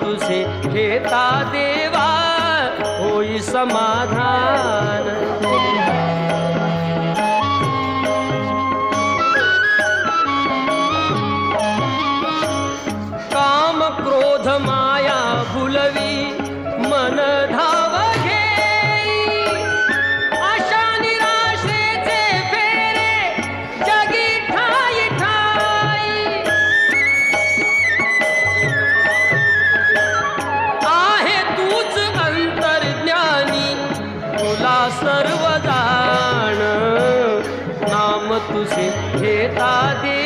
तुझे घेता देवा होई समाधान। काम क्रोध माया भुलवी मन धाव घेई, आशा निराशेचे फेरे जगी ठाई ठाई। आहे तूच अंतर्ज्ञानी तुला सर्व जाण, नाम तुझे घेता दे